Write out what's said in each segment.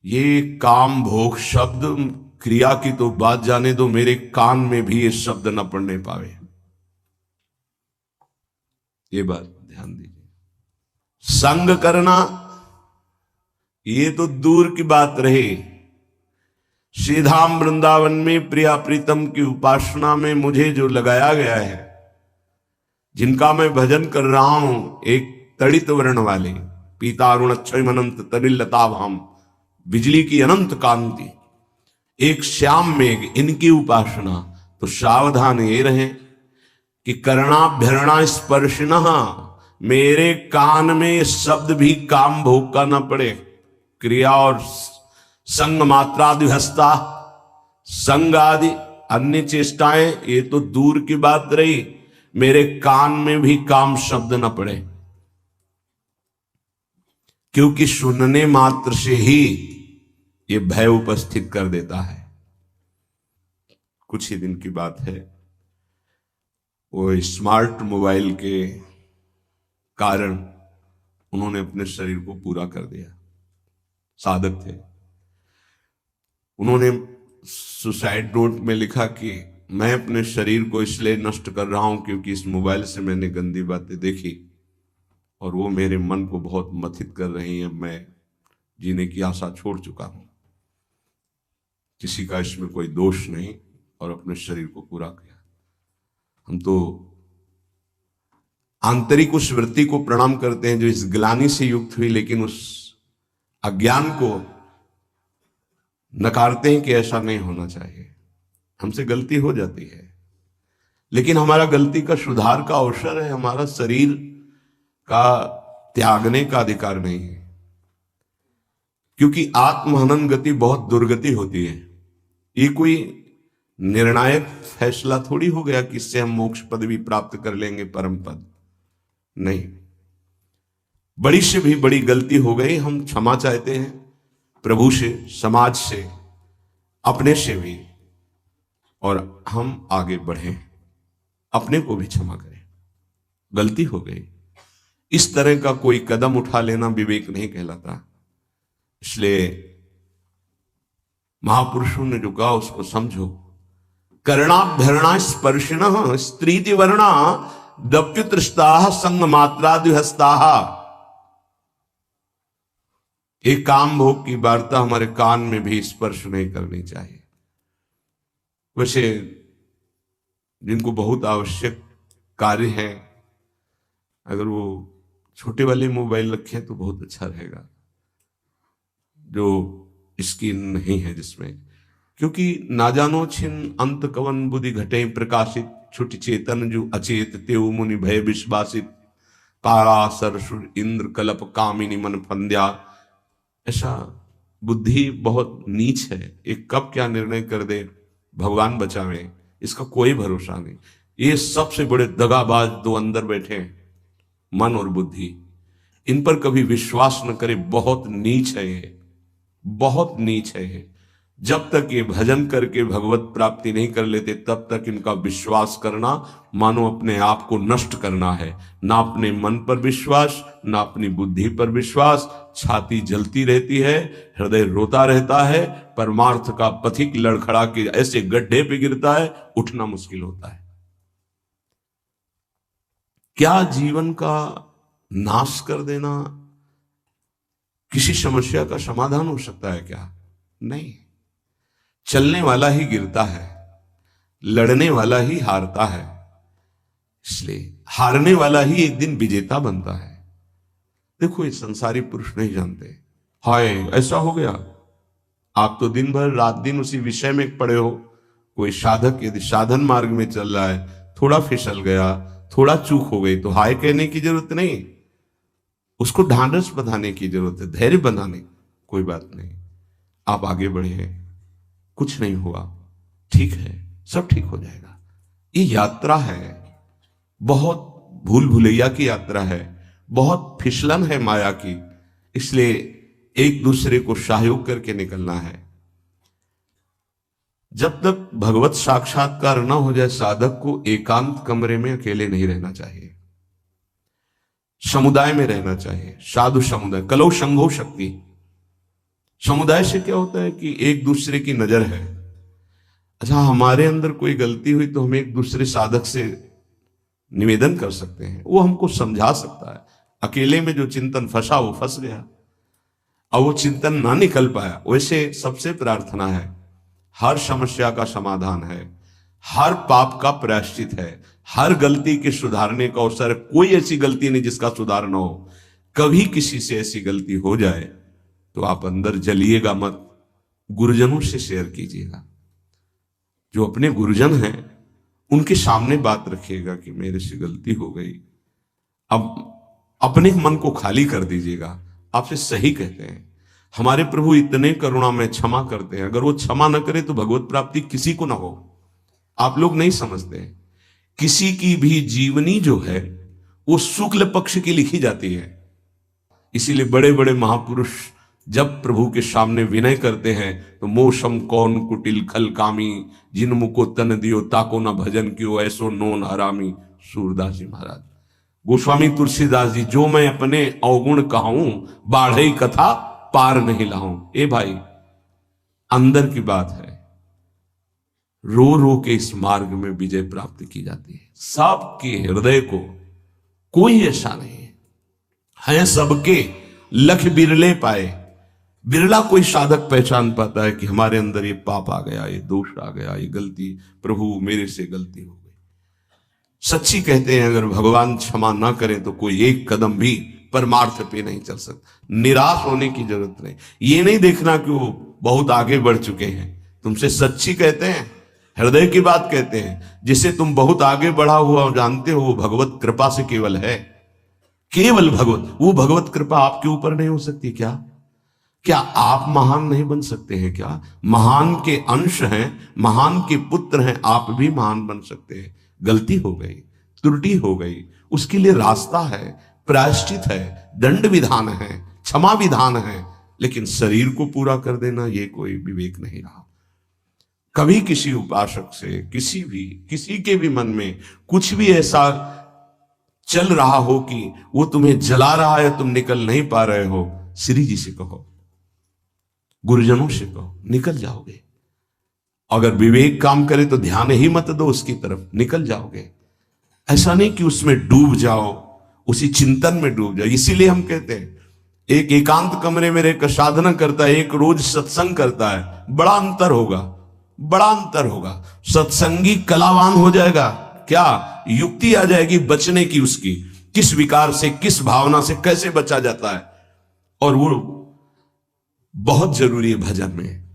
ये काम भोग शब्द क्रिया की तो बात जाने दो, मेरे कान में भी ये शब्द न पड़ने पावे। ये बात ध्यान दीजिए। संग करना ये तो दूर की बात रही, श्रीधाम वृंदावन में प्रिया प्रीतम की उपासना में मुझे जो लगाया गया है, जिनका मैं भजन कर रहा हूं, एक तड़ित वर्ण वाले पीतारुण अक्षय अनंत तरिलता भाम, बिजली की अनंत कांति, एक श्याम मेघ, इनकी उपासना, तो सावधान ये रहे कि करणाभ्यरणा स्पर्शिन, मेरे कान में शब्द भी काम भोग का न पड़े। क्रिया और संग मात्रादिहस्ता, संग आदि अन्य चेष्टाएं ये तो दूर की बात रही, मेरे कान में भी काम शब्द न पड़े, क्योंकि सुनने मात्र से ही ये भय उपस्थित कर देता है। कुछ ही दिन की बात है, वो स्मार्ट मोबाइल के कारण उन्होंने अपने शरीर को पूरा कर दिया। साधक थे, उन्होंने सुसाइड नोट में लिखा कि मैं अपने शरीर को इसलिए नष्ट कर रहा हूं क्योंकि इस मोबाइल से मैंने गंदी बातें देखी और वो मेरे मन को बहुत मथित कर रही हैं, मैं जीने की आशा छोड़ चुका हूं। किसी का इसमें कोई दोष नहीं, और अपने शरीर को पूरा किया। हम तो आंतरिक उस वृत्ति को प्रणाम करते हैं जो इस ग्लानि से युक्त हुई, लेकिन उस अज्ञान को नकारते हैं कि ऐसा नहीं होना चाहिए। हमसे गलती हो जाती है, लेकिन हमारा गलती का सुधार का अवसर है, हमारा शरीर का त्यागने का अधिकार नहीं है, क्योंकि आत्महनन गति बहुत दुर्गति होती है। ये कोई निर्णायक फैसला थोड़ी हो गया कि इससे हम मोक्ष पद भी प्राप्त कर लेंगे, परम पद नहीं। बड़ी से भी बड़ी गलती हो गई, हम क्षमा चाहते हैं प्रभु से, समाज से, अपने से भी, और हम आगे बढ़ें, अपने को भी क्षमा करें। गलती हो गई, इस तरह का कोई कदम उठा लेना विवेक नहीं कहलाता। इसलिए महापुरुषों ने जो कहा उसको समझो। करणाभ्यरणा स्पर्शिन स्त्रीति वर्णा दप्युतृष्टा संग मात्रादिहस्ता। एक काम भोग की वार्ता हमारे कान में भी स्पर्श नहीं करनी चाहिए। वैसे जिनको बहुत आवश्यक कार्य है, अगर वो छोटे वाले मोबाइल रखें तो बहुत अच्छा रहेगा, जो स्क्रीन नहीं है जिसमें, क्योंकि ना जानो छिन अंत कवन बुद्धि घटे प्रकाशित, छुट चेतन जो अचेत तेव मुनि भय विश्वासित, कारा सरसुर इंद्र कलप कामिनी मन फंद्या। ऐसा बुद्धि बहुत नीच है, एक कब क्या निर्णय कर दे, भगवान बचावे, इसका कोई भरोसा नहीं। ये सबसे बड़े दगाबाज दो अंदर बैठे हैं, मन और बुद्धि, इन पर कभी विश्वास न करे। बहुत नीच है ये, बहुत नीच है ये। जब तक ये भजन करके भगवत प्राप्ति नहीं कर लेते, तब तक इनका विश्वास करना मानो अपने आप को नष्ट करना है। ना अपने मन पर विश्वास, ना अपनी बुद्धि पर विश्वास। छाती जलती रहती है, हृदय रोता रहता है, परमार्थ का पथिक लड़खड़ा के ऐसे गड्ढे पे गिरता है, उठना मुश्किल होता है। क्या जीवन का नाश कर देना किसी समस्या का समाधान हो सकता है क्या? नहीं। चलने वाला ही गिरता है, लड़ने वाला ही हारता है, इसलिए हारने वाला ही एक दिन विजेता बनता है। देखो, ये संसारी पुरुष नहीं जानते, हाय ऐसा हो गया। आप तो दिन भर रात दिन उसी विषय में पड़े हो। कोई साधक यदि साधन मार्ग में चल रहा है, थोड़ा फिसल गया, थोड़ा चूक हो गई, तो हाय कहने की जरूरत नहीं, उसको ढांढस बंधाने की जरूरत है, धैर्य बंधाने। कोई बात नहीं, आप आगे बढ़े, कुछ नहीं हुआ, ठीक है, सब ठीक हो जाएगा। ये यात्रा है, बहुत भूल भुलैया की यात्रा है, बहुत फिसलन है माया की, इसलिए एक दूसरे को सहयोग करके निकलना है। जब तक भगवत साक्षात्कार न हो जाए, साधक को एकांत कमरे में अकेले नहीं रहना चाहिए, समुदाय में रहना चाहिए। साधु समुदाय, कलौ संघो शक्ति, समुदाय से क्या होता है कि एक दूसरे की नजर है। अच्छा, हमारे अंदर कोई गलती हुई तो हम एक दूसरे साधक से निवेदन कर सकते हैं, वो हमको समझा सकता है। अकेले में जो चिंतन फंसा वो फंस गया, अब वो चिंतन ना निकल पाया। वैसे सबसे प्रार्थना है, हर समस्या का समाधान है, हर पाप का प्रायश्चित है, हर गलती के सुधारने का अवसर है। कोई ऐसी गलती नहीं जिसका सुधार ना हो। कभी किसी से ऐसी गलती हो जाए तो आप अंदर जलिएगा मत, गुरुजनों से शेयर कीजिएगा। जो अपने गुरुजन हैं उनके सामने बात रखिएगा कि मेरे से गलती हो गई। अब अपने मन को खाली कर दीजिएगा। आपसे सही कहते हैं, हमारे प्रभु इतने करुणा में क्षमा करते हैं, अगर वो क्षमा न करे तो भगवत प्राप्ति किसी को ना हो। आप लोग नहीं समझते, किसी की भी जीवनी जो है वो शुक्ल पक्ष की लिखी जाती है। इसीलिए बड़े बड़े महापुरुष जब प्रभु के सामने विनय करते हैं तो मोशम कौन कुटिल खल कामी, जिन मुको तन दियो ताको न भजन कियो, ऐसो नोन हरामी। सूरदास जी महाराज, गोस्वामी तुलसीदास जी, जो मैं अपने अवगुण कहूं, बाढ़ई कथा पार नहीं लाऊं। ए भाई, अंदर की बात है, रो रो के इस मार्ग में विजय प्राप्त की जाती है। सबके हृदय को कोई ऐसा नहीं है, सबके लख बिरले पाए। बिरला कोई साधक पहचान पाता है कि हमारे अंदर ये पाप आ गया, ये दोष आ गया, ये गलती, प्रभु मेरे से गलती हो गई। सच्ची कहते हैं, अगर भगवान क्षमा ना करें तो कोई एक कदम भी परमार्थ पे नहीं चल सकता। निराश होने की जरूरत नहीं, ये नहीं देखना कि वो बहुत आगे बढ़ चुके हैं। तुमसे सच्ची कहते हैं, हृदय की बात कहते हैं, जिसे तुम बहुत आगे बढ़ा हुआ जानते हो वो भगवत कृपा से केवल है, केवल भगवत। वो भगवत कृपा आपके ऊपर नहीं हो सकती क्या? क्या आप महान नहीं बन सकते हैं क्या? महान के अंश हैं, महान के पुत्र हैं, आप भी महान बन सकते हैं। गलती हो गई, त्रुटि हो गई, उसके लिए रास्ता है, प्रायश्चित है, दंड विधान है, क्षमा विधान है, लेकिन शरीर को पूरा कर देना ये कोई विवेक नहीं रहा। कभी किसी उपासक से, किसी के भी मन में कुछ भी ऐसा चल रहा हो कि वो तुम्हें जला रहा है, तुम निकल नहीं पा रहे हो, श्री जी से कहो, गुरुजनों से कहो, निकल जाओगे। अगर विवेक काम करे तो ध्यान ही मत दो उसकी तरफ, निकल जाओगे। ऐसा नहीं कि उसमें डूब जाओ, उसी चिंतन में डूब जाओ। इसीलिए हम कहते हैं, एक एकांत कमरे में रहकर साधना करता है, एक रोज सत्संग करता है, बड़ा अंतर होगा, बड़ा अंतर होगा। सत्संगी कलावान हो जाएगा, क्या युक्ति आ जाएगी बचने की, उसकी किस विकार से, किस भावना से कैसे बचा जाता है। और वो बहुत जरूरी है भजन में।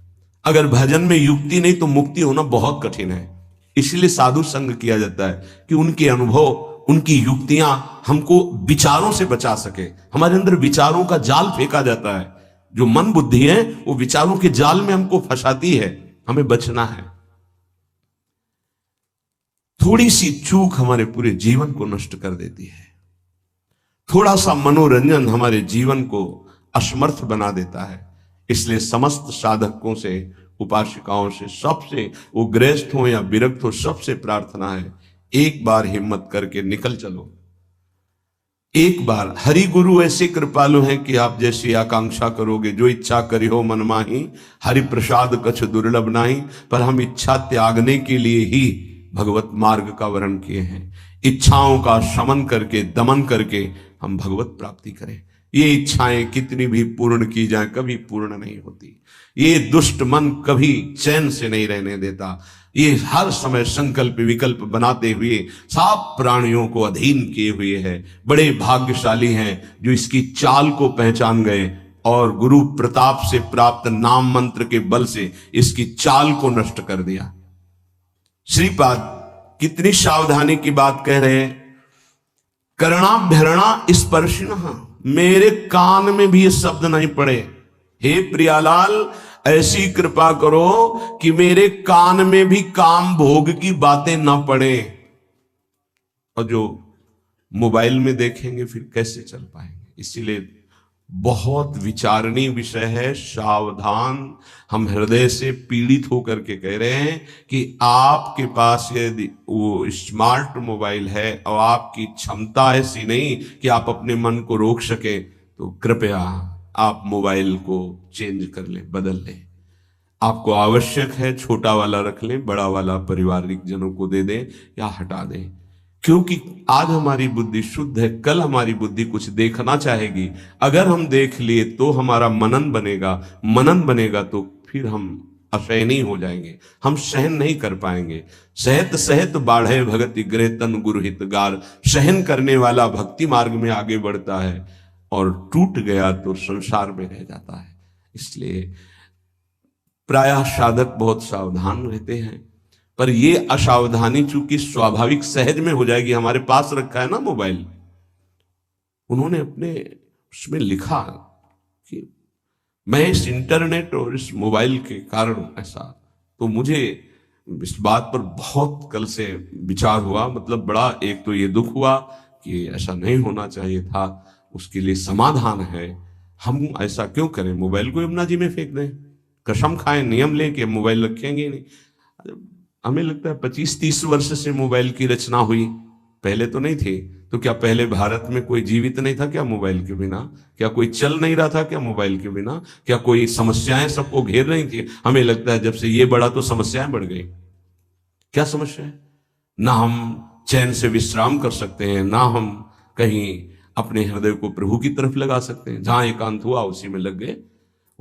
अगर भजन में युक्ति नहीं तो मुक्ति होना बहुत कठिन है। इसलिए साधु संग किया जाता है कि उनके अनुभव, उनकी युक्तियां हमको विचारों से बचा सके। हमारे अंदर विचारों का जाल फेंका जाता है, जो मन बुद्धि है वो विचारों के जाल में हमको फंसाती है, हमें बचना है। थोड़ी सी चूक हमारे पूरे जीवन को नष्ट कर देती है, थोड़ा सा मनोरंजन हमारे जीवन को असमर्थ बना देता है। इसलिए समस्त साधकों से, उपासिकाओं से, सबसे, वो गृहस्थ हो या विरक्त हो, सबसे प्रार्थना है, एक बार हिम्मत करके निकल चलो। एक बार हरि गुरु ऐसे कृपालु हैं कि आप जैसी आकांक्षा करोगे, जो इच्छा करी हो मन माही, हरि प्रसाद कछ दुर्लभ नाही। पर हम इच्छा त्यागने के लिए ही भगवत मार्ग का वर्ण किए हैं। इच्छाओं का शमन करके, दमन करके हम भगवत प्राप्ति करें। ये इच्छाएं कितनी भी पूर्ण की जाए कभी पूर्ण नहीं होती। ये दुष्ट मन कभी चैन से नहीं रहने देता। ये हर समय संकल्प विकल्प बनाते हुए सब प्राणियों को अधीन किए हुए है। बड़े भाग्यशाली हैं जो इसकी चाल को पहचान गए और गुरु प्रताप से प्राप्त नाम मंत्र के बल से इसकी चाल को नष्ट कर दिया। श्रीपाद कितनी सावधानी की बात कह रहे हैं, करणाभ्यरणा स्पर्शिणः, मेरे कान में भी ये शब्द नहीं पड़े। हे प्रियालाल, ऐसी कृपा करो कि मेरे कान में भी काम भोग की बातें ना पड़े। और जो मोबाइल में देखेंगे फिर कैसे चल पाएंगे। इसीलिए बहुत विचारणीय विषय है, सावधान। हम हृदय से पीड़ित होकर के कह रहे हैं कि आपके पास यदि वो स्मार्ट मोबाइल है और आपकी क्षमता ऐसी नहीं कि आप अपने मन को रोक सके, तो कृपया आप मोबाइल को चेंज कर लें, बदल लें। आपको आवश्यक है छोटा वाला रख लें, बड़ा वाला पारिवारिक जनों को दे दें या हटा दें। क्योंकि आज हमारी बुद्धि शुद्ध है, कल हमारी बुद्धि कुछ देखना चाहेगी। अगर हम देख लिए तो हमारा मनन बनेगा, मनन बनेगा तो फिर हम असहनीय हो जाएंगे, हम सहन नहीं कर पाएंगे। सहत सहत बाढ़े भगति गृह तन गुरु हितगार। सहन करने वाला भक्ति मार्ग में आगे बढ़ता है और टूट गया तो संसार में रह जाता है। इसलिए प्रायः साधक बहुत सावधान रहते हैं, पर ये असावधानी चूंकि स्वाभाविक सहज में हो जाएगी। हमारे पास रखा है ना मोबाइल, उन्होंने अपने उसमें लिखा कि मैं इस इंटरनेट और इस मोबाइल के कारण ऐसा, तो मुझे इस बात पर बहुत कल से विचार हुआ। मतलब बड़ा एक तो ये दुख हुआ कि ऐसा नहीं होना चाहिए था, उसके लिए समाधान है। हम ऐसा क्यों करें, मोबाइल को यमुना जी में फेंक दें, कसम खाएं, नियम लेके मोबाइल रखेंगे नहीं। हमें लगता है 25-30 वर्ष से मोबाइल की रचना हुई, पहले तो नहीं थी। तो क्या पहले भारत में कोई जीवित नहीं था क्या मोबाइल के बिना? क्या कोई चल नहीं रहा था क्या मोबाइल के बिना? क्या कोई समस्याएं सबको घेर रही थी? हमें लगता है जब से ये बढ़ा तो समस्याएं बढ़ गई। क्या समस्या है? ना हम चैन से विश्राम कर सकते हैं, ना हम कहीं अपने हृदय को प्रभु की तरफ लगा सकते हैं। जहां एकांत हुआ उसी में लग गए,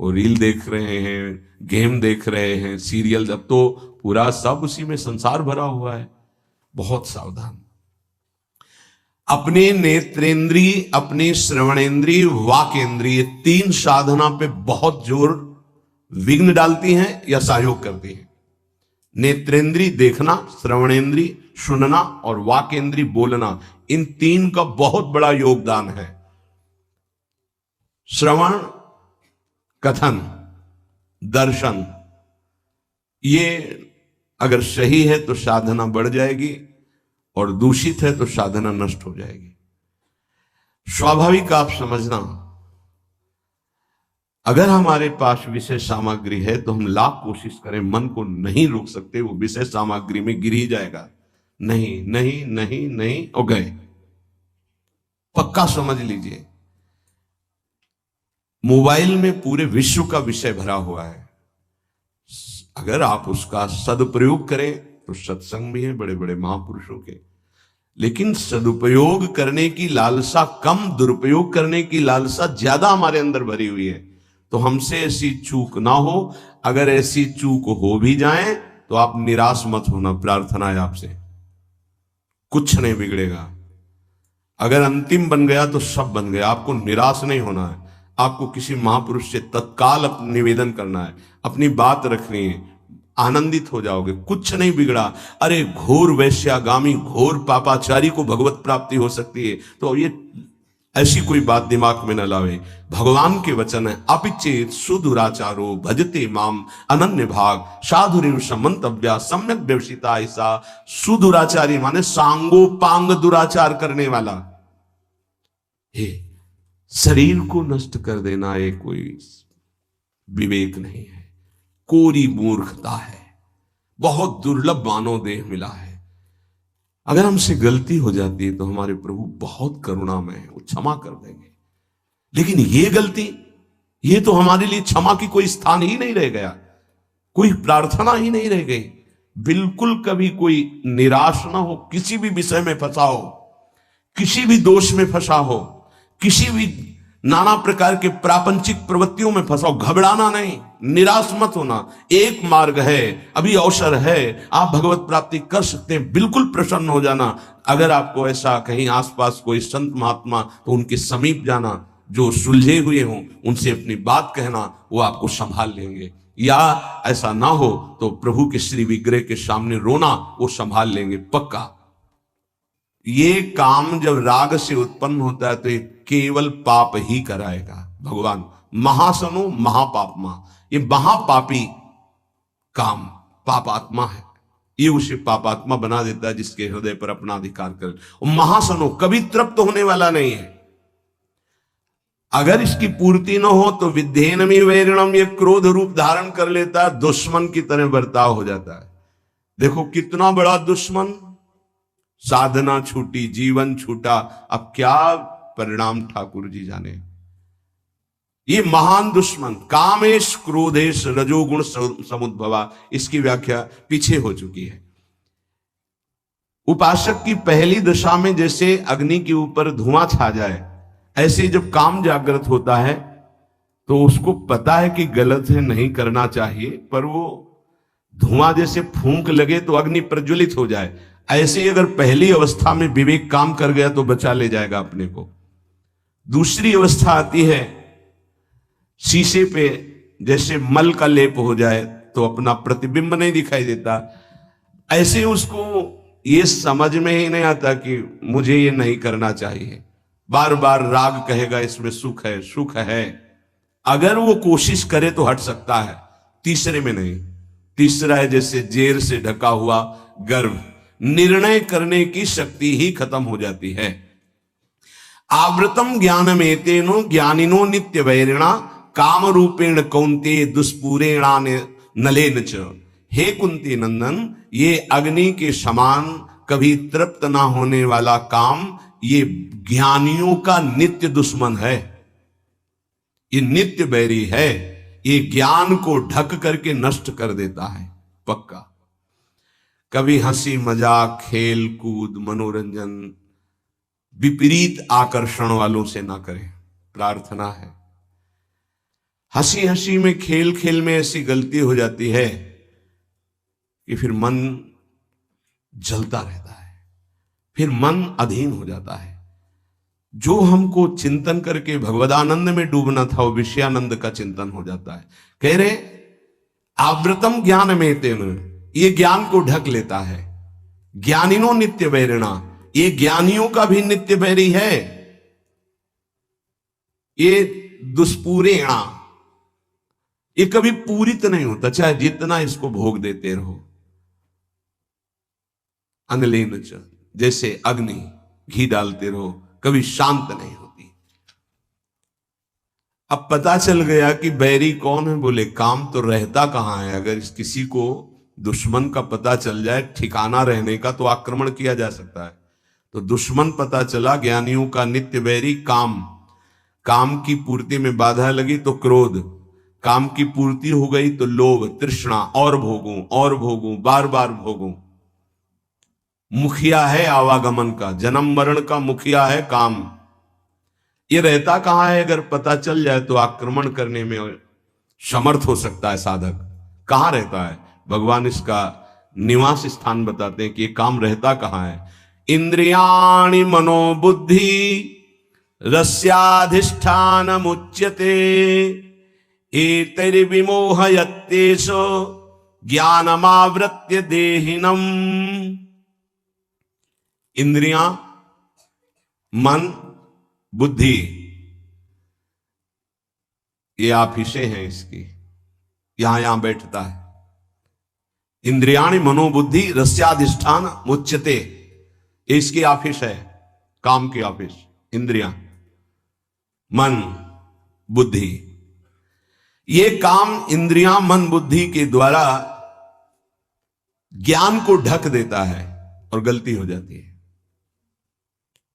वो रील देख रहे हैं, गेम देख रहे हैं, सीरियल, जब तो पूरा सब उसी में संसार भरा हुआ है। बहुत सावधान। अपने नेत्रेंद्रिय, अपने श्रवणेंद्रिय, वाकेंद्रिय, तीन साधना पे बहुत जोर विघ्न डालती हैं या सहयोग करती हैं। नेत्रेंद्रिय देखना, श्रवणेंद्रिय सुनना और वाकेंद्रिय बोलना, इन तीन का बहुत बड़ा योगदान है। श्रवण, कथन, दर्शन, ये अगर सही है तो साधना बढ़ जाएगी और दूषित है तो साधना नष्ट हो जाएगी। स्वाभाविक आप समझना, अगर हमारे पास विषय सामग्री है तो हम लाख कोशिश करें मन को नहीं रोक सकते, वो विषय सामग्री में गिर ही जाएगा। नहीं नहीं नहीं नहीं हो गए, पक्का समझ लीजिए। मोबाइल में पूरे विश्व का विषय भरा हुआ है। अगर आप उसका सदुपयोग करें तो सत्संग भी है बड़े बड़े महापुरुषों के, लेकिन सदुपयोग करने की लालसा कम, दुरुपयोग करने की लालसा ज्यादा हमारे अंदर भरी हुई है। तो हमसे ऐसी चूक ना हो। अगर ऐसी चूक हो भी जाए तो आप निराश मत होना, प्रार्थना है आपसे, कुछ नहीं बिगड़ेगा। अगर अंतिम बन गया तो सब बन गया, आपको निराश नहीं होना है। आपको किसी महापुरुष से तत्काल निवेदन करना है, अपनी बात रखनी है, आनंदित हो जाओगे, कुछ नहीं बिगड़ा। अरे घोर वैश्यागामी, घोर पापाचारी को भगवत प्राप्ति हो सकती है, तो ये ऐसी कोई बात दिमाग में न लावे। भगवान के वचन है, अपिचेत सुदुराचारो भजते माम अनन्य भाग साधुरिव समंतव्या सम्यक व्यवसिता। ऐसा सुदुराचारी माने सांगोपांग दुराचार करने वाला। हे, शरीर को नष्ट कर देना ये कोई विवेक नहीं है, कोरी मूर्खता है। बहुत दुर्लभ मानव देह मिला है। अगर हमसे गलती हो जाती है तो हमारे प्रभु बहुत करुणामय है, वो क्षमा कर देंगे। लेकिन ये गलती, ये तो हमारे लिए क्षमा की कोई स्थान ही नहीं रह गया, कोई प्रार्थना ही नहीं रह गई। बिल्कुल कभी कोई निराश ना हो, किसी भी विषय में फंसा हो, किसी भी दोष में फंसा हो, किसी भी नाना प्रकार के प्रापंचिक प्रवृत्तियों में फंसा हो, घबराना नहीं, निराश मत होना। एक मार्ग है, अभी अवसर है, आप भगवत प्राप्ति कर सकते हैं, बिल्कुल प्रसन्न हो जाना। अगर आपको ऐसा कहीं आसपास कोई संत महात्मा, तो उनके समीप जाना, जो सुलझे हुए हों उनसे अपनी बात कहना, वो आपको संभाल लेंगे। या ऐसा ना हो तो प्रभु के श्री विग्रह के सामने रोना, वो संभाल लेंगे पक्का। ये काम जब राग से उत्पन्न होता है तो ये केवल पाप ही कराएगा। भगवान महासनो महापापमा, ये महापापी काम पापात्मा है, ये उसे पापात्मा बना देता है जिसके हृदय पर अपना अधिकार कर। महासनो कभी तृप्त होने वाला नहीं है। अगर इसकी पूर्ति न हो तो विद्धेनमी वैरिणम, ये क्रोध रूप धारण कर लेता है, दुश्मन की तरह बर्ताव हो जाता है। देखो कितना बड़ा दुश्मन। साधना छूटी, जीवन छूटा, अब क्या परिणाम ठाकुर जी जाने। ये महान दुश्मन कामेश क्रोधेश रजोगुण समुद्भवा, इसकी व्याख्या पीछे हो चुकी है। उपासक की पहली दशा में जैसे अग्नि के ऊपर धुआं छा जाए, ऐसे जब काम जागृत होता है तो उसको पता है कि गलत है, नहीं करना चाहिए, पर वो धुआं जैसे फूंक लगे तो अग्नि प्रज्वलित हो जाए, ऐसे ही अगर पहली अवस्था में विवेक काम कर गया तो बचा ले जाएगा अपने को। दूसरी अवस्था आती है, शीशे पे जैसे मल का लेप हो जाए तो अपना प्रतिबिंब नहीं दिखाई देता, ऐसे उसको ये समझ में ही नहीं आता कि मुझे ये नहीं करना चाहिए। बार बार राग कहेगा इसमें सुख है, सुख है, अगर वो कोशिश करे तो हट सकता है, तीसरे में नहीं। तीसरा है जैसे जेर से ढका हुआ गर्भ, निर्णय करने की शक्ति ही खत्म हो जाती है। आवृतम ज्ञानमेतेनो ज्ञानिनो नित्य वैरिणा काम रूपेण कौन्ते दुष्पूरेणा नलेन च। हे कुंती नंदन, ये अग्नि के समान कभी तृप्त ना होने वाला काम ये ज्ञानियों का नित्य दुश्मन है, ये नित्य बैरी है, ये ज्ञान को ढक करके नष्ट कर देता है पक्का। कभी हंसी मजाक खेल कूद मनोरंजन विपरीत आकर्षण वालों से ना करें, प्रार्थना है। हंसी हंसी में खेल खेल में ऐसी गलती हो जाती है कि फिर मन जलता रहता है, फिर मन अधीन हो जाता है। जो हमको चिंतन करके भगवदानंद में डूबना था वो विषयानंद का चिंतन हो जाता है। कह रहे आवृतम ज्ञान में तेन, ये ज्ञान को ढक लेता है। ज्ञानिनो नित्य वैरिणा, ये ज्ञानियों का भी नित्य वैरी है। ये दुष्पूरेणा, ये कभी पूरित नहीं होता, चाहे जितना इसको भोग देते रहो। अनलेन च, जैसे अग्नि घी डालते रहो, कभी शांत नहीं होती। अब पता चल गया कि बैरी कौन है, बोले काम तो रहता कहां है। अगर किसी को दुश्मन का पता चल जाए ठिकाना रहने का तो आक्रमण किया जा सकता है। तो दुश्मन पता चला, ज्ञानियों का नित्य बैरी काम। काम की पूर्ति में बाधा लगी तो क्रोध, काम की पूर्ति हो गई तो लोभ तृष्णा, और भोगूं बार बार भोगूं। मुखिया है आवागमन का, जन्म मरण का मुखिया है काम। ये रहता कहां है, अगर पता चल जाए तो आक्रमण करने में समर्थ हो सकता है साधक। कहां रहता है, भगवान इसका निवास स्थान बताते हैं कि ये काम रहता कहां है। इंद्रियाणि मनोबुद्धि रस्याधिष्ठान मुच्यते एतैर्विमोहयत्येषो ज्ञानमावृत्य देहिनम। इंद्रियां, मन, बुद्धि, ये आफिसें हैं इसकी, यहां बैठता है। इंद्रियाणि मनोबुद्धि रस्याधिष्ठान मुच्यते, इसकी ऑफिस है, काम की ऑफिस। इंद्रियां, मन, बुद्धि, ये काम इंद्रियां मन बुद्धि के द्वारा ज्ञान को ढक देता है और गलती हो जाती है।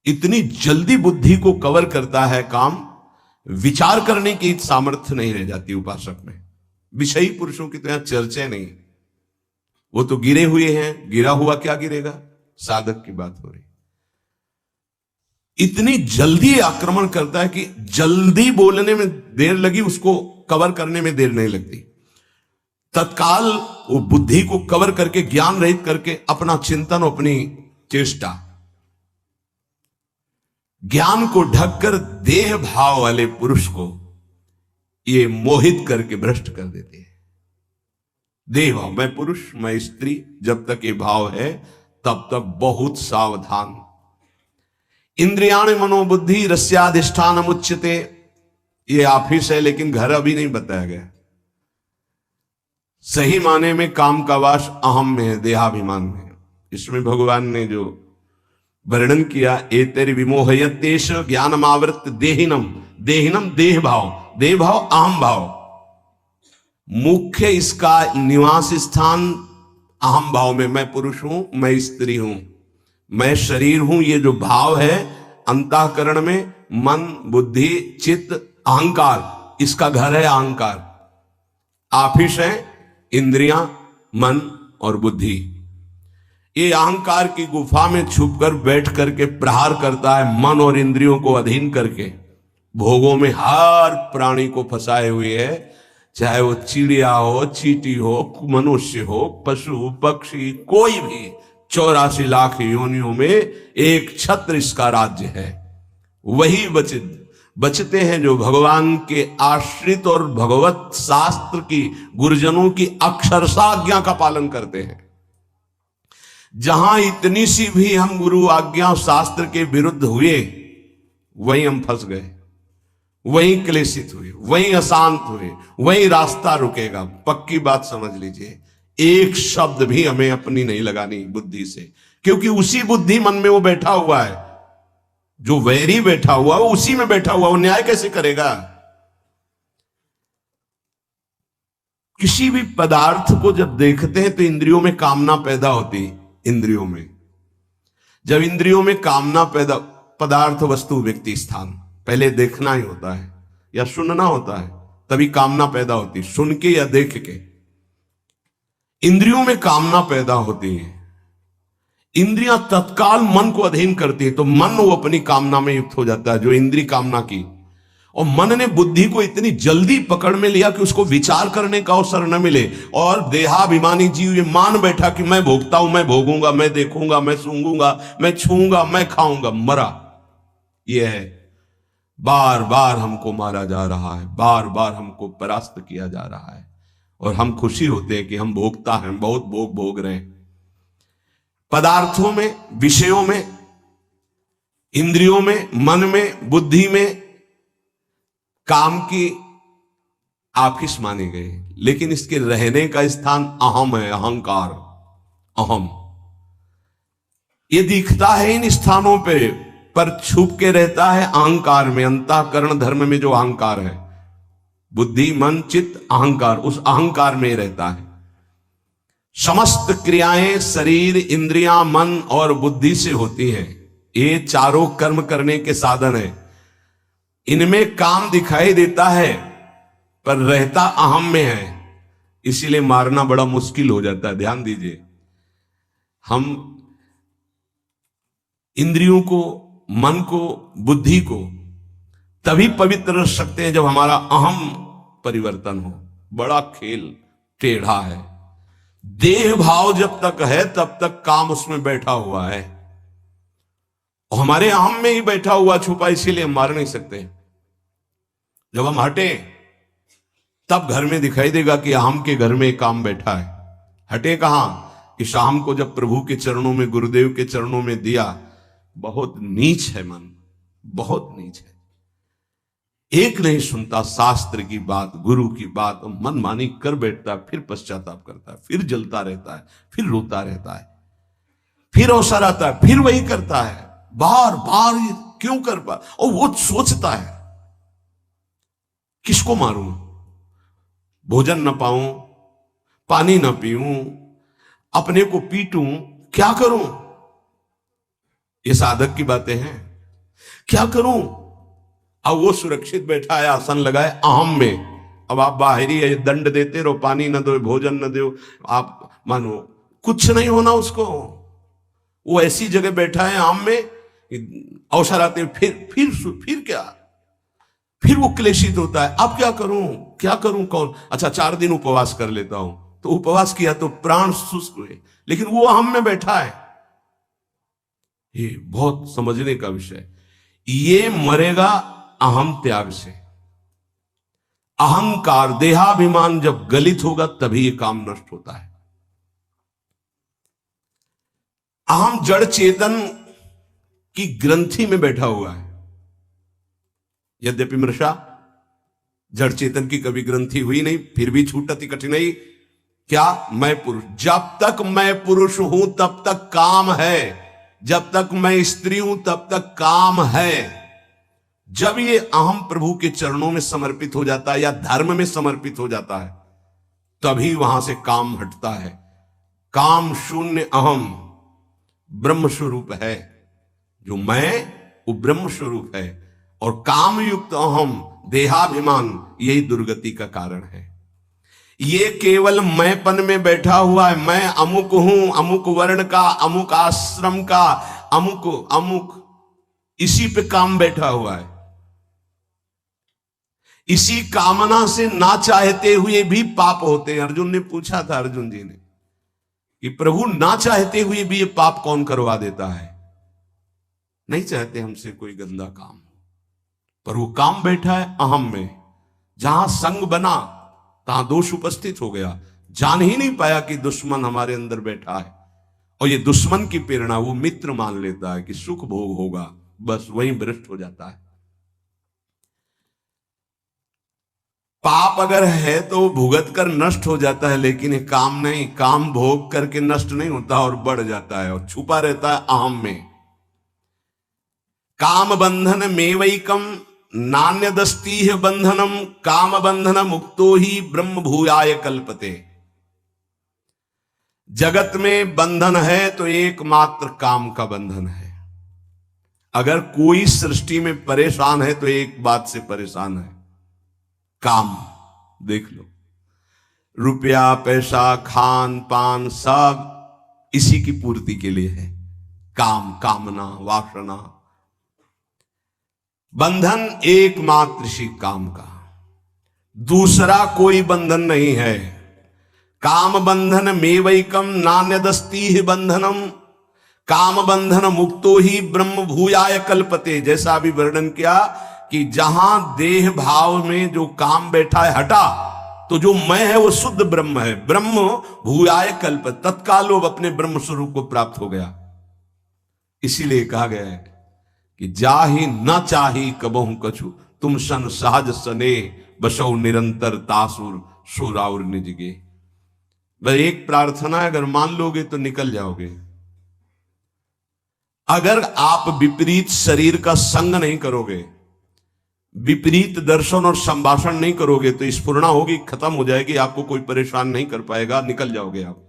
इतनी जल्दी बुद्धि को कवर करता है काम, विचार करने की सामर्थ्य नहीं रह जाती उपासक में। विषयी पुरुषों की तो यहां चर्चा नहीं, वो तो गिरे हुए हैं, गिरा हुआ क्या गिरेगा, साधक की बात हो रही। इतनी जल्दी आक्रमण करता है कि जल्दी बोलने में देर लगी, उसको कवर करने में देर नहीं लगती। तत्काल वो बुद्धि को कवर करके ज्ञान रहित करके अपना चिंतन, अपनी चेष्टा, ज्ञान को ढककर देह भाव वाले पुरुष को ये मोहित करके भ्रष्ट कर देते हैं। देह भाव, मैं पुरुष मैं स्त्री, जब तक ये भाव है तब तक बहुत सावधान। इंद्रियाणि मनोबुद्धि रस्याधिष्ठान मुच्यते, ये ऑफिस है लेकिन घर अभी नहीं बताया गया। सही माने में काम का वास अहम में है, देहाभिमान में है। इसमें भगवान ने जो वर्णन किया, एतैर् विमोहयत्येष ज्ञानमावृत देहिनम, देहिनम देह भाव, देह भाव अहम भाव। मुख्य इसका निवास स्थान अहम भाव में, मैं पुरुष हूं, मैं स्त्री हूं, मैं शरीर हूं, ये जो भाव है अंतःकरण में, मन बुद्धि चित्त अहंकार, इसका घर है अहंकार। ऑफिस है इंद्रियां, मन और बुद्धि। ये अहंकार की गुफा में छुपकर बैठ करके प्रहार करता है, मन और इंद्रियों को अधीन करके भोगों में हर प्राणी को फंसाए हुए है, चाहे वो चिड़िया हो, चींटी हो, मनुष्य हो, पशु पक्षी, कोई भी 84 लाख योनियों में एक छत्र इसका राज्य है। वही बचते हैं जो भगवान के आश्रित और भगवत शास्त्र की, गुरुजनों की अक्षरशः आज्ञा का पालन करते हैं। जहां इतनी सी भी हम गुरु आज्ञा शास्त्र के विरुद्ध हुए, वहीं हम फंस गए, वहीं क्लेशित हुए, वहीं अशांत हुए, वहीं रास्ता रुकेगा। पक्की बात समझ लीजिए, एक शब्द भी हमें अपनी नहीं लगानी बुद्धि से, क्योंकि उसी बुद्धि मन में वो बैठा हुआ है, जो वैरी बैठा हुआ वो उसी में बैठा हुआ, वो न्याय कैसे करेगा। किसी भी पदार्थ को जब देखते हैं तो इंद्रियों में कामना पैदा होती है। इंद्रियों में जब इंद्रियों में कामना पैदा, पदार्थ वस्तु व्यक्ति स्थान पहले देखना ही होता है या सुनना होता है, तभी कामना पैदा होती, सुन के या देख के। इंद्रियों में कामना पैदा होती है, इंद्रियां तत्काल मन को अधीन करती है, तो मन वो अपनी कामना में युक्त हो जाता है, जो इंद्रिय कामना की। और मन ने बुद्धि को इतनी जल्दी पकड़ में लिया कि उसको विचार करने का अवसर न मिले, और देहाभिमानी जीव ये मान बैठा कि मैं भोगता हूं, मैं भोगूंगा, मैं देखूंगा, मैं सूंघूंगा, मैं छूंगा, मैं खाऊंगा। मरा। यह है बार बार हमको मारा जा रहा है, बार बार हमको परास्त किया जा रहा है, और हम खुशी होते हैं कि हम भोगता हैं, बहुत भोग रहे हैं। पदार्थों में, विषयों में, इंद्रियों में, मन में, बुद्धि में काम की ऑफिस माने गए, लेकिन इसके रहने का स्थान अहम है, अहंकार, अहम। ये दिखता है इन स्थानों पे, पर छुप के रहता है अहंकार में, अंतःकरण धर्म में जो अहंकार है, बुद्धि, मन, चित्त, अहंकार, उस अहंकार में रहता है। समस्त क्रियाएं शरीर, इंद्रियां, मन और बुद्धि से होती हैं। ये चारों कर्म करने के साधन है। इनमें काम दिखाई देता है पर रहता अहम में है, इसीलिए मारना बड़ा मुश्किल हो जाता है। ध्यान दीजिए, हम इंद्रियों को, मन को, बुद्धि को तभी पवित्र रख सकते हैं जब हमारा अहम परिवर्तन हो। बड़ा खेल टेढ़ा है। देह भाव जब तक है तब तक काम उसमें बैठा हुआ है, और हमारे अहम में ही बैठा हुआ छुपा, इसीलिए हम मार नहीं सकते। जब हम हटे तब घर में दिखाई देगा कि अहम के घर में काम बैठा है। हटे कहां? कि शाम को जब प्रभु के चरणों में, गुरुदेव के चरणों में दिया। बहुत नीच है मन, बहुत नीच है। एक नहीं सुनता शास्त्र की बात, गुरु की बात, मनमानी कर बैठता है, फिर पश्चाताप करता है, फिर जलता रहता है, फिर रोता रहता है, फिर अवसर आता है, फिर वही करता है, बार बार क्यों कर पा। और वो सोचता है किसको मारूं, भोजन न पाऊं, पानी न पीऊं, अपने को पीटूं, क्या करूं। ये साधक की बातें हैं। क्या करूं? अब वो सुरक्षित बैठा है, आसन लगाए अहम में। अब आप बाहरी है, दंड देते रहो, पानी न दो, भोजन न दो, आप मानो कुछ नहीं होना उसको। वो ऐसी जगह बैठा है अहम में, अवसर आते फिर क्या, फिर वो क्लेशित होता है। अब क्या करूं, क्या करूं, कौन, अच्छा 4 दिन उपवास कर लेता हूं। तो उपवास किया तो प्राण शुष्क हुए, लेकिन वो अहम में बैठा है। ये बहुत समझने का विषय। ये मरेगा अहम त्याग से। अहंकार, देहाभिमान जब गलित होगा तभी ये काम नष्ट होता है। अहम जड़ चेतन की ग्रंथि में बैठा हुआ है। यद्यपि मृषा जड़ चेतन की कभी ग्रंथि हुई नहीं, फिर भी छूटती कठिनाई। क्या? मैं पुरुष। जब तक मैं पुरुष हूं तब तक काम है, जब तक मैं स्त्री हूं तब तक काम है। जब ये अहम प्रभु के चरणों में समर्पित हो जाता है या धर्म में समर्पित हो जाता है, तभी वहां से काम हटता है। काम शून्य अहम ब्रह्म स्वरूप है। जो मैं, वो ब्रह्म स्वरूप है। और काम युक्त अहम, देहाभिमान, यही दुर्गति का कारण है। ये केवल मैंपन में बैठा हुआ है, मैं अमुक हूं, अमुक वर्ण का, अमुक आश्रम का, अमुक अमुक, इसी पे काम बैठा हुआ है। इसी कामना से ना चाहते हुए भी पाप होते हैं। अर्जुन ने पूछा था, अर्जुन जी ने, कि प्रभु ना चाहते हुए भी ये पाप कौन करवा देता है? नहीं चाहते हमसे कोई गंदा काम, पर वो काम बैठा है अहम में। जहां संग बना तहां दोष उपस्थित हो गया। जान ही नहीं पाया कि दुश्मन हमारे अंदर बैठा है, और ये दुश्मन की प्रेरणा वो मित्र मान लेता है कि सुख भोग होगा, बस वहीं भ्रष्ट हो जाता है। पाप अगर है तो भुगत कर नष्ट हो जाता है, लेकिन ये काम नहीं, काम भोग करके नष्ट नहीं होता और बढ़ जाता है और छुपा रहता है अहम में। काम बंधन में वैकम नान्यदस्तीह बंधनम, काम बंधन मुक्तो ही ब्रह्म भूयाय कल्पते। जगत में बंधन है तो एकमात्र काम का बंधन है। अगर कोई सृष्टि में परेशान है तो एक बात से परेशान है, काम। देख लो, रुपया, पैसा, खान पान सब इसी की पूर्ति के लिए है। काम, कामना, वासना, बंधन एकमात्र इसी काम का, दूसरा कोई बंधन नहीं है। काम बंधन में वैकम नान्यदस्ती बंधनम, काम बंधन मुक्तो ही ब्रह्म भूयाय कल्पते। जैसा अभी वर्णन किया कि जहां देह भाव में जो काम बैठा है हटा, तो जो मैं है वो शुद्ध ब्रह्म है। ब्रह्म भूयाय कल्प, तत्काल वो अपने ब्रह्म स्वरूप को प्राप्त हो गया। इसीलिए कहा गया है कि जाहि न चाही कबहु कछु, तुम सन सहज सने बसौ निरंतर तासुर सुराउर निजगे। बस एक प्रार्थना है, अगर मान लोगे तो निकल जाओगे। अगर आप विपरीत शरीर का संग नहीं करोगे, विपरीत दर्शन और संभाषण नहीं करोगे, तो स्फुरणा होगी, खत्म हो जाएगी, आपको कोई परेशान नहीं कर पाएगा, निकल जाओगे आप।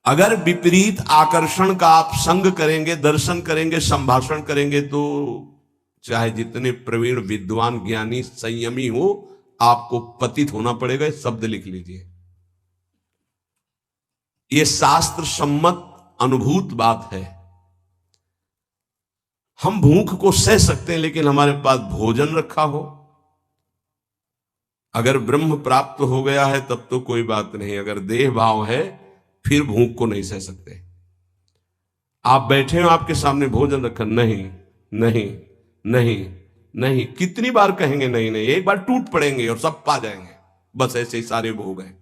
अगर विपरीत आकर्षण का आप संग करेंगे, दर्शन करेंगे, संभाषण करेंगे, तो चाहे जितने प्रवीण विद्वान ज्ञानी संयमी हो, आपको पतित होना पड़ेगा। शब्द लिख लीजिए, यह शास्त्र सम्मत अनुभूत बात है। हम भूख को सह सकते हैं, लेकिन हमारे पास भोजन रखा हो, अगर ब्रह्म प्राप्त हो गया है तब तो कोई बात नहीं। अगर देह भाव है फिर भूख को नहीं सह सकते। आप बैठे हो, आपके सामने भोजन रखा, नहीं नहीं नहीं नहीं, कितनी बार कहेंगे नहीं नहीं? एक बार टूट पड़ेंगे और सब पा जाएंगे। बस ऐसे ही सारे भोग हैं।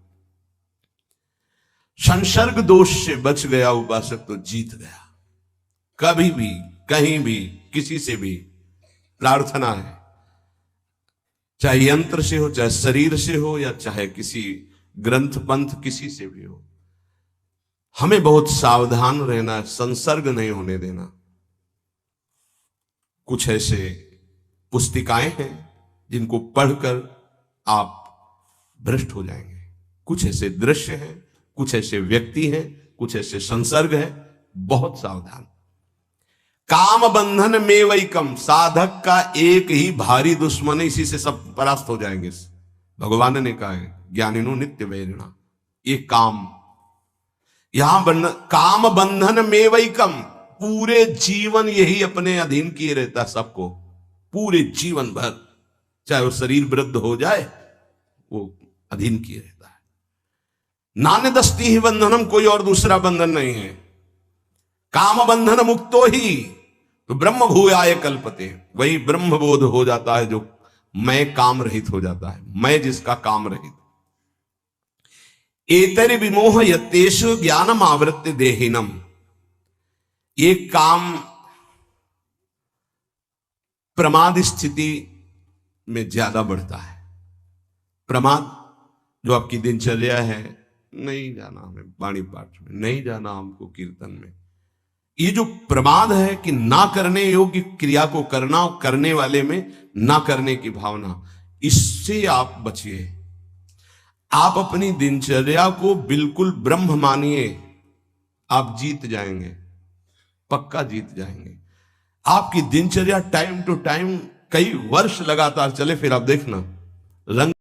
संसर्ग दोष से बच गया उपासक तो जीत गया। कभी भी, कहीं भी, किसी से भी प्रार्थना है, चाहे यंत्र से हो, चाहे शरीर से हो, या चाहे किसी ग्रंथ पंथ किसी से भी हो, हमें बहुत सावधान रहना है, संसर्ग नहीं होने देना। कुछ ऐसे पुस्तिकाएं हैं जिनको पढ़कर आप भ्रष्ट हो जाएंगे। कुछ ऐसे दृश्य हैं, कुछ ऐसे व्यक्ति हैं, कुछ ऐसे संसर्ग है, बहुत सावधान। काम बंधन में वैकम, साधक का एक ही भारी दुश्मन है, इसी से सब परास्त हो जाएंगे। भगवान ने कहा है, ज्ञानिनो नित्य वैरिणा, ये काम। यहां काम बंधन में वैकम, पूरे जीवन यही अपने अधीन किए रहता सबको, पूरे जीवन भर, चाहे वो शरीर वृद्ध हो जाए, वो अधीन किए रहता है। नान्यदस्ती ही बंधनम, कोई और दूसरा बंधन नहीं है। काम बंधन मुक्तो ही तो ब्रह्म भूयाय कल्पते, वही ब्रह्म बोध हो जाता है जो मैं काम रहित हो जाता है, मैं जिसका काम रहित। एतरि विमोह यतेषु ज्ञानम आवृत्ति देहिनम, ये काम प्रमाद स्थिति में ज्यादा बढ़ता है। प्रमाद, जो आपकी दिनचर्या है, नहीं जाना हमें वाणी पाठ में, नहीं जाना हमको कीर्तन में, ये जो प्रमाद है कि ना करने योग्य क्रिया को करना, करने वाले में ना करने की भावना, इससे आप बचिए। आप अपनी दिनचर्या को बिल्कुल ब्रह्म मानिए, आप जीत जाएंगे, पक्का जीत जाएंगे। आपकी दिनचर्या टाइम टू टाइम कई वर्ष लगातार चले, फिर आप देखना रंग